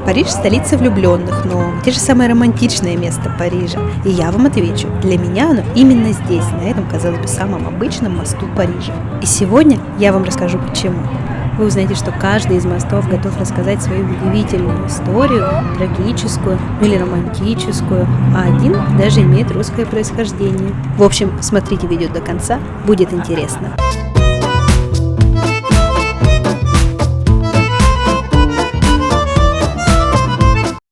Париж – столица влюбленных, но где же самое романтичное место Парижа? И я вам отвечу, для меня оно именно здесь, на этом, казалось бы, самом обычном мосту Парижа. И сегодня я вам расскажу почему. Вы узнаете, что каждый из мостов готов рассказать свою удивительную историю, трагическую или романтическую, а один даже имеет русское происхождение. В общем, смотрите видео до конца, будет интересно.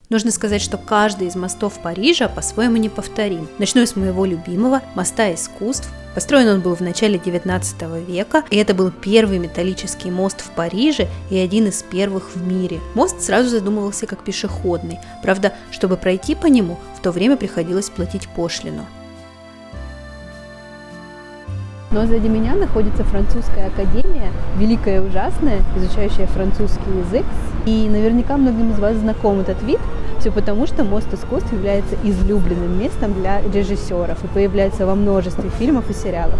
Нужно сказать, что каждый из мостов Парижа по-своему неповторим. Начну я с моего любимого моста искусств. Построен он был в начале 19 века, и это был первый металлический мост в Париже и один из первых в мире. Мост сразу задумывался как пешеходный, правда, чтобы пройти по нему, в то время приходилось платить пошлину. Но сзади меня находится французская академия, великая и ужасная, изучающая французский язык. И наверняка многим из вас знаком этот вид, все потому, что мост искусств является излюбленным местом для режиссеров и появляется во множестве фильмов и сериалов.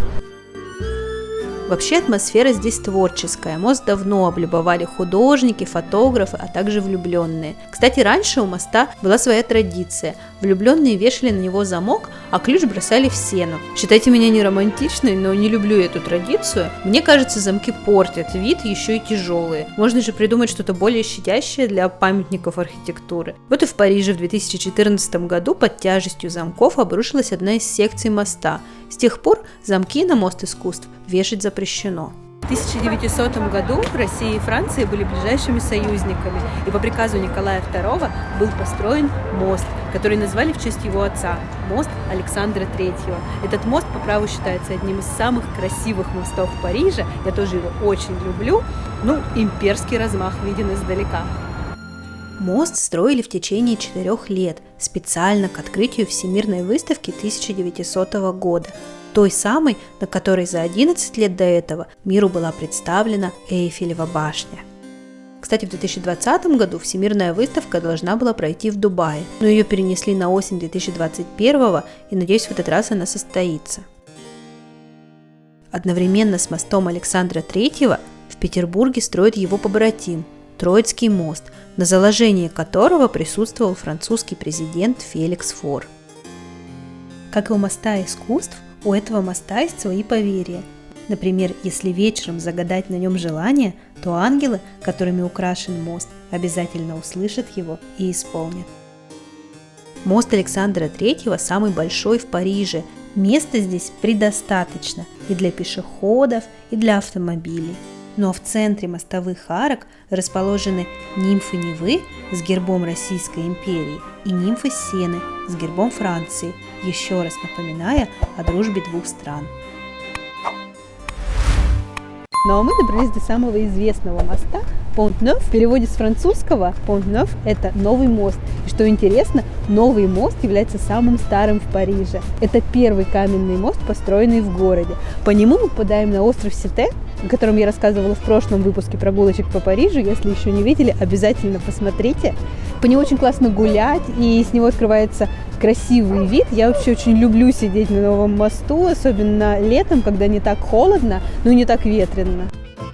Вообще атмосфера здесь творческая. Мост давно облюбовали художники, фотографы, а также влюбленные. Кстати, раньше у моста была своя традиция. Влюбленные вешали на него замок, а ключ бросали в сену. Считайте меня не романтичной, но не люблю эту традицию. Мне кажется, замки портят вид, еще и тяжелые. Можно же придумать что-то более щадящее для памятников архитектуры. Вот и в Париже в 2014 году под тяжестью замков обрушилась одна из секций моста. С тех пор замки на мост искусств вешать запрещено. В 1900 году Россия и Франция были ближайшими союзниками, и по приказу Николая II был построен мост, который назвали в честь его отца – мост Александра III. Этот мост по праву считается одним из самых красивых мостов Парижа, я тоже его очень люблю, имперский размах виден издалека. Мост строили в течение 4 лет, специально к открытию Всемирной выставки 1900 года, той самой, на которой за 11 лет до этого миру была представлена Эйфелева башня. Кстати, в 2020 году Всемирная выставка должна была пройти в Дубае, но ее перенесли на осень 2021 и, надеюсь, в этот раз она состоится. Одновременно с мостом Александра III в Петербурге строят его побратим – Троицкий мост, на заложении которого присутствовал французский президент Феликс Фор. Как и у моста искусств, у этого моста есть свои поверья. Например, если вечером загадать на нем желание, то ангелы, которыми украшен мост, обязательно услышат его и исполнят. Мост Александра III самый большой в Париже. Места здесь предостаточно и для пешеходов, и для автомобилей. Но в центре мостовых арок расположены нимфы Невы с гербом Российской империи и нимфы Сены с гербом Франции, еще раз напоминая о дружбе двух стран. Ну а мы добрались до самого известного моста Понт-Нёв. В переводе с французского Понт-Нёв – это новый мост. И что интересно, новый мост является самым старым в Париже. Это первый каменный мост, построенный в городе. По нему мы попадаем на остров Сите, о котором я рассказывала в прошлом выпуске прогулочек по Парижу. Если еще не видели, обязательно посмотрите. По нему очень классно гулять, и с него открывается красивый вид. Я вообще очень люблю сидеть на новом мосту, особенно летом, когда не так холодно, но и не так ветрено.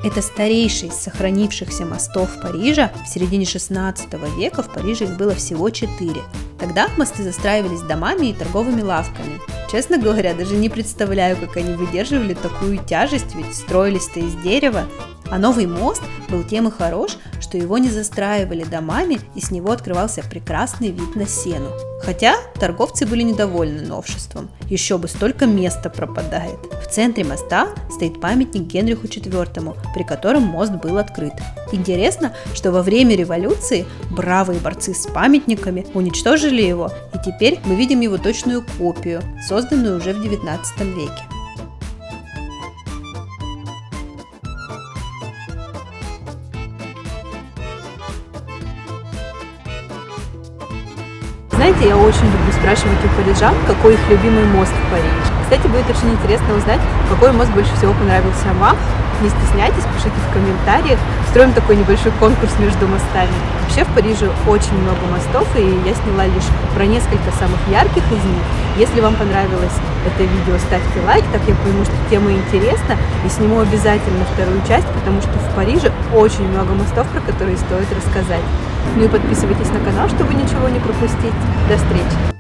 Это старейший из сохранившихся мостов Парижа. В середине 16 века в Париже их было всего 4. Тогда мосты застраивались домами и торговыми лавками. Честно говоря, даже не представляю, как они выдерживали такую тяжесть, ведь строились-то из дерева. А новый мост был тем и хорош, что его не застраивали домами, и с него открывался прекрасный вид на Сену. Хотя торговцы были недовольны новшеством. Еще бы, столько места пропадает. В центре моста стоит памятник Генриху IV, при котором мост был открыт. Интересно, что во время революции бравые борцы с памятниками уничтожили его, и теперь мы видим его точную копию, созданную уже в 19 веке. Знаете, я очень люблю спрашивать у парижан, какой их любимый мост в Париже. Кстати, будет очень интересно узнать, какой мост больше всего понравился вам. Не стесняйтесь, пишите в комментариях. устроим такой небольшой конкурс между мостами. Вообще в Париже очень много мостов, и я сняла лишь про несколько самых ярких из них. Если вам понравилось это видео, ставьте лайк, так я пойму, что тема интересна, и сниму обязательно вторую часть, потому что в Париже очень много мостов, про которые стоит рассказать. Ну и подписывайтесь на канал, чтобы ничего не пропустить. До встречи!